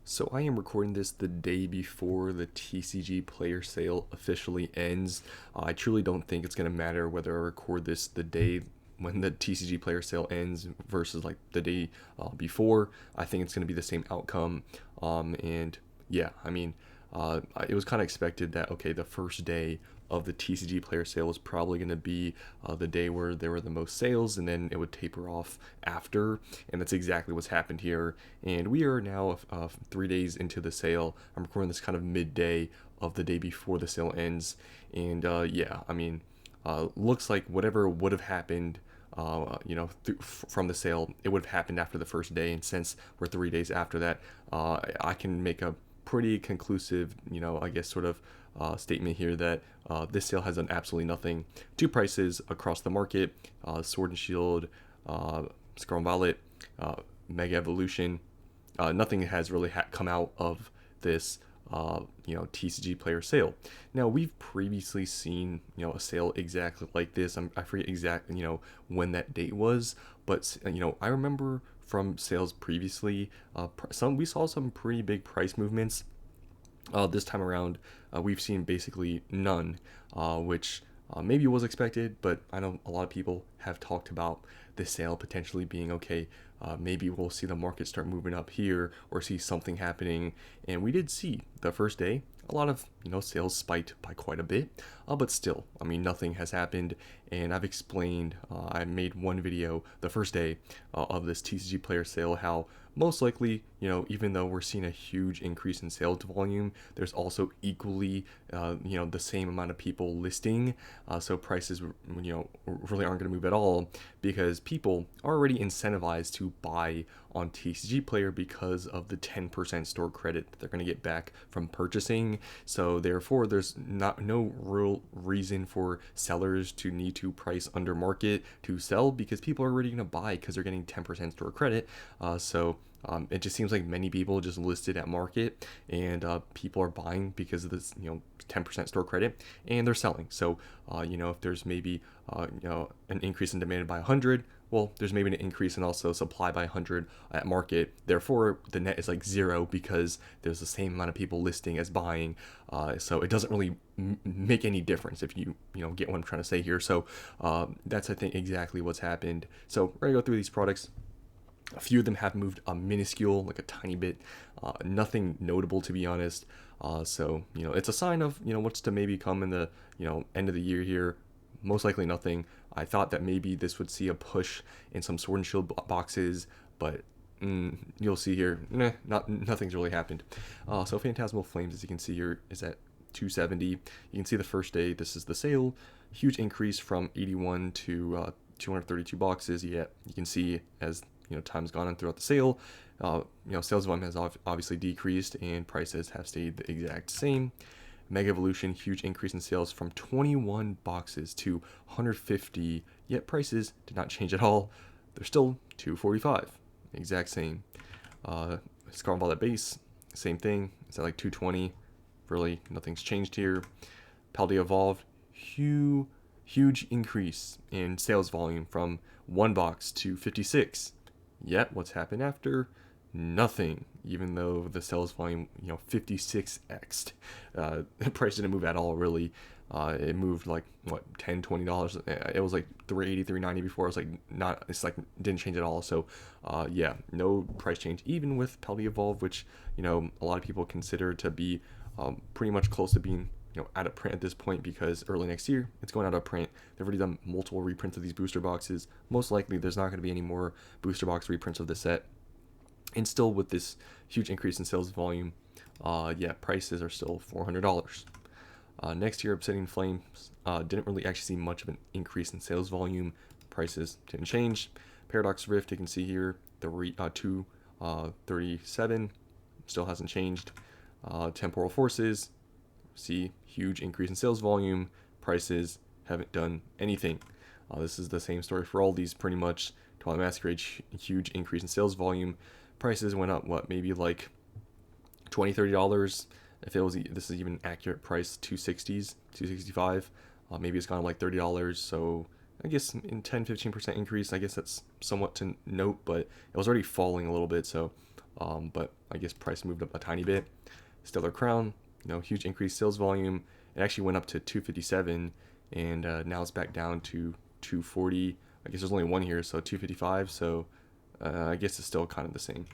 So I am recording this the day before the TCG player sale officially ends. I truly don't think it's going to matter whether I record this the day when the TCG player sale ends versus like the day before. I think it's going to be the same outcome. And yeah, I mean, it was kind of expected that, okay, the first day of the TCG player sale was probably going to be the day where there were the most sales, and then it would taper off after, and that's exactly what's happened here. And we are now 3 days into the sale. I'm recording this kind of midday of the day before the sale ends, and yeah, I mean, looks like whatever would have happened from the sale, it would have happened after the first day. And since we're 3 days after that, I can make a pretty conclusive, I guess, sort of statement here that this sale has done absolutely nothing to prices across the market. Sword and Shield, Scarlet, Violet, Mega Evolution, nothing has really come out of this TCG player sale. Now, we've previously seen a sale exactly like this. I forget exactly when that date was, but I remember from sales previously, we saw some pretty big price movements. This time around, we've seen basically none, which maybe was expected, but I know a lot of people have talked about this sale potentially being okay. Maybe we'll see the market start moving up here or see something happening. And we did see the first day a lot of sales spiked by quite a bit, but still, I mean, nothing has happened. And I've explained, I made one video the first day of this TCG player sale, how most likely, even though we're seeing a huge increase in sales volume, there's also equally, the same amount of people listing. So prices, really aren't going to move at all, because people are already incentivized to buy on TCG Player because of the 10% store credit that they're going to get back from purchasing. So therefore, there's no real reason for sellers to need to price under market to sell, because people are already going to buy because they're getting 10% store credit. It just seems like many people just listed at market, and people are buying because of this 10% store credit, and they're selling. So if there's maybe an increase in demand by 100, well, there's maybe an increase in also supply by 100 at market. Therefore, the net is like zero because there's the same amount of people listing as buying. So it doesn't really make any difference, if you get what I'm trying to say here. So that's, I think, exactly what's happened. So we're gonna go through these products. A few of them have moved a minuscule, like a tiny bit, nothing notable, to be honest. So it's a sign of what's to maybe come in the end of the year here. Most likely nothing. I thought that maybe this would see a push in some Sword and Shield boxes, but you'll see here, nothing's really happened. So Phantasmal Flames, as you can see here, is at 270. You can see the first day, this is the sale, huge increase from 81 to 232 boxes. Yet you can see as time's gone on throughout the sale, sales volume has obviously decreased and prices have stayed the exact same. Mega Evolution, huge increase in sales from 21 boxes to 150, yet prices did not change at all. They're still 245, exact same. Scarlet Violet base, same thing. It's at like 220. Really, nothing's changed here. Paldea Evolved, huge increase in sales volume from 1 box to 56. Yet, what's happened after? Nothing, even though the sales volume 56x'd. The price didn't move at all, really. It moved like what, $10-$20. It was like $380, $390 before. It was like didn't change at all. So yeah, no price change, even with Paldea Evolve, which a lot of people consider to be pretty much close to being out of print at this point, because early next year it's going out of print. They've already done multiple reprints of these booster boxes. Most likely there's not going to be any more booster box reprints of the set. And still, with this huge increase in sales volume, yeah, prices are still $400. Next year, Obsidian Flames didn't really actually see much of an increase in sales volume. Prices didn't change. Paradox Rift, you can see here, the 237 still hasn't changed. Temporal Forces, see huge increase in sales volume. Prices haven't done anything. This is the same story for all these, pretty much. Twilight Masquerade, huge increase in sales volume. Prices went up, maybe like $20-$30. If it was, this is even an accurate price, 260s, 265. Maybe it's gone up like $30. So I guess in 10-15% increase. I guess that's somewhat to note, but it was already falling a little bit. So but I guess price moved up a tiny bit. Stellar Crown, huge increased sales volume. It actually went up to 257, and now it's back down to 240. I guess there's only one here, so 255. So I guess it's still kind of the same.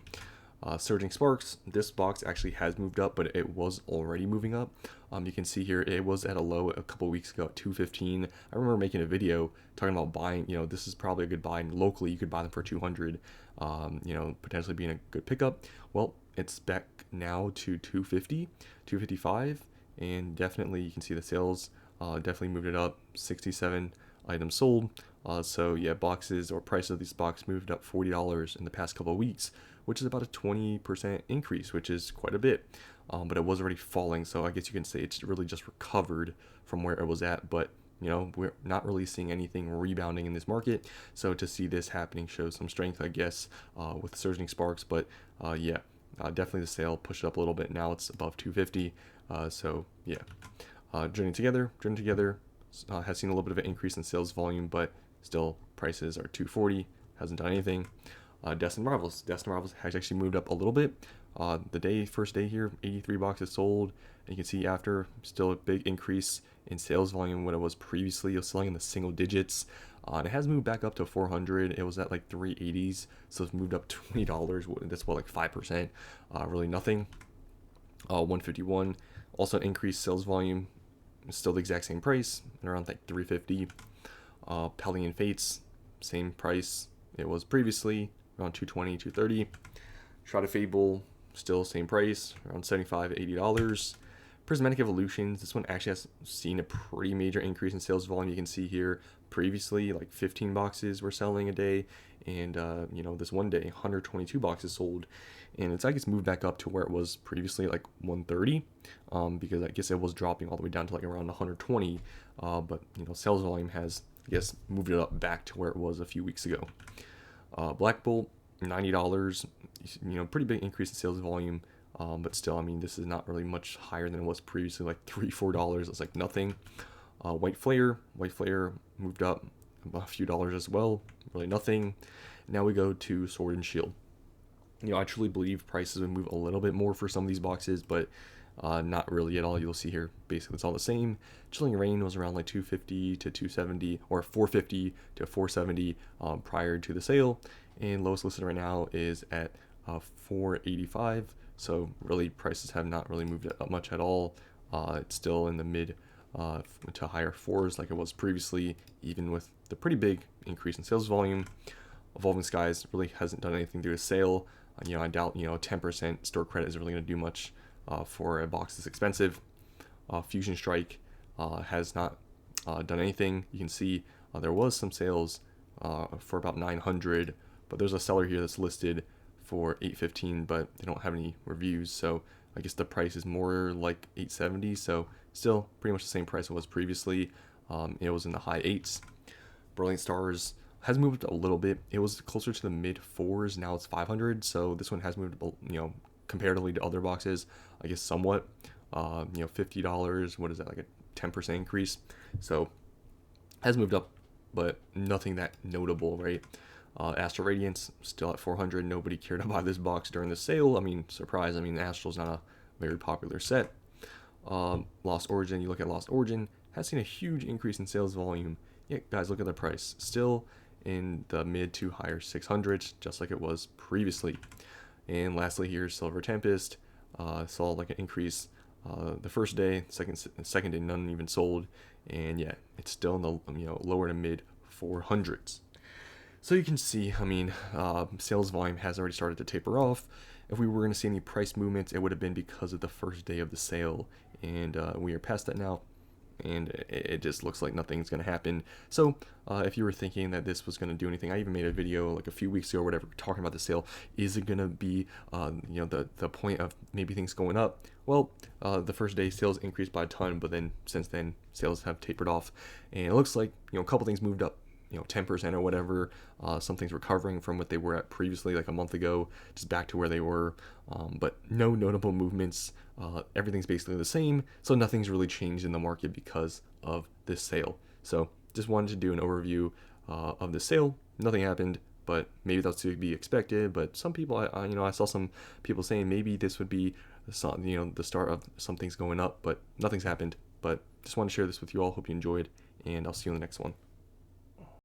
Surging Sparks, this box actually has moved up, but it was already moving up. You can see here it was at a low a couple weeks ago at 215. I remember making a video talking about buying. This is probably a good buy. And locally, you could buy them for 200. Potentially being a good pickup. Well, it's back now to 250, 255, and definitely you can see the sales definitely moved it up. 67 items sold. So yeah, boxes or price of these boxes moved up $40 in the past couple of weeks, which is about a 20% increase, which is quite a bit. But it was already falling, so I guess you can say it's really just recovered from where it was at. But we're not really seeing anything rebounding in this market. So to see this happening shows some strength, I guess, with Surging Sparks. But yeah, definitely the sale pushed up a little bit. Now it's above 250. So yeah, Journey Together has seen a little bit of an increase in sales volume, but still prices are 240. Hasn't done anything. Destined Marvels has actually moved up a little bit. First day here, 83 boxes sold. And you can see after, still a big increase in sales volume when it was previously. It was selling in the single digits. And it has moved back up to 400. It was at like 380s, so it's moved up $20. That's what, like 5%. Really nothing. 151, also increased sales volume. Still the exact same price, around like 350. Pelion Fates, same price it was previously, around 220, 230. Shroud of Fable, still same price, around $75, $80. Prismatic Evolutions, this one actually has seen a pretty major increase in sales volume. You can see here previously like 15 boxes were selling a day, and this one day 122 boxes sold, and it's I guess moved back up to where it was previously, like 130, because I guess it was dropping all the way down to like around 120, but sales volume has, I guess, moved it up back to where it was a few weeks ago. Black Bolt, $90, pretty big increase in sales volume, but still, I mean, this is not really much higher than it was previously, like $3-4. It's like nothing. White Flare moved up a few dollars as well, really nothing. Now we go to Sword and Shield. I truly believe prices would move a little bit more for some of these boxes, but not really at all. You'll see here, basically it's all the same. Chilling Reign was around like 250 to 270, or 450 to 470 prior to the sale, and lowest listed right now is at 485. So really, prices have not really moved up much at all. It's still in the mid to higher fours like it was previously, even with the pretty big increase in sales volume. Evolving Skies really hasn't done anything to a sale. I doubt 10% store credit is really going to do much for a box that's expensive. Fusion Strike has not done anything. You can see there was some sales for about 900, but there's a seller here that's listed for 815, but they don't have any reviews, so I guess the price is more like 870. So still pretty much the same price it was previously. It was in the high 8s. Brilliant Stars has moved a little bit. It was closer to the mid 4s. Now it's 500. So this one has moved, comparatively to other boxes, I guess somewhat. $50. What is that, like a 10% increase? So has moved up, but nothing that notable, right? Astral Radiance still at 400. Nobody cared to buy this box during the sale. I mean, surprise. I mean, Astral's not a very popular set. Lost Origin. You look at Lost Origin, has seen a huge increase in sales volume. Yeah, guys, look at the price. Still in the mid to higher 600s, just like it was previously. And lastly, here's Silver Tempest. Saw like an increase the first day. Second day, none even sold. And yeah, it's still in the lower to mid 400s. So you can see, I mean, sales volume has already started to taper off. If we were going to see any price movements, it would have been because of the first day of the sale, and we are past that now, and it just looks like nothing's going to happen. So if you were thinking that this was going to do anything, I even made a video like a few weeks ago or whatever talking about the sale. Is it going to be the point of maybe things going up? Well, the first day sales increased by a ton, but then since then sales have tapered off, and it looks like a couple things moved up 10% or whatever. Something's recovering from what they were at previously, like a month ago, just back to where they were, but no notable movements. Everything's basically the same, so nothing's really changed in the market because of this sale. So just wanted to do an overview of the sale. Nothing happened, but maybe that's to be expected. But some people, I saw some people saying maybe this would be the start of some things going up, but nothing's happened. But just want to share this with you all. Hope you enjoyed, and I'll see you in the next one.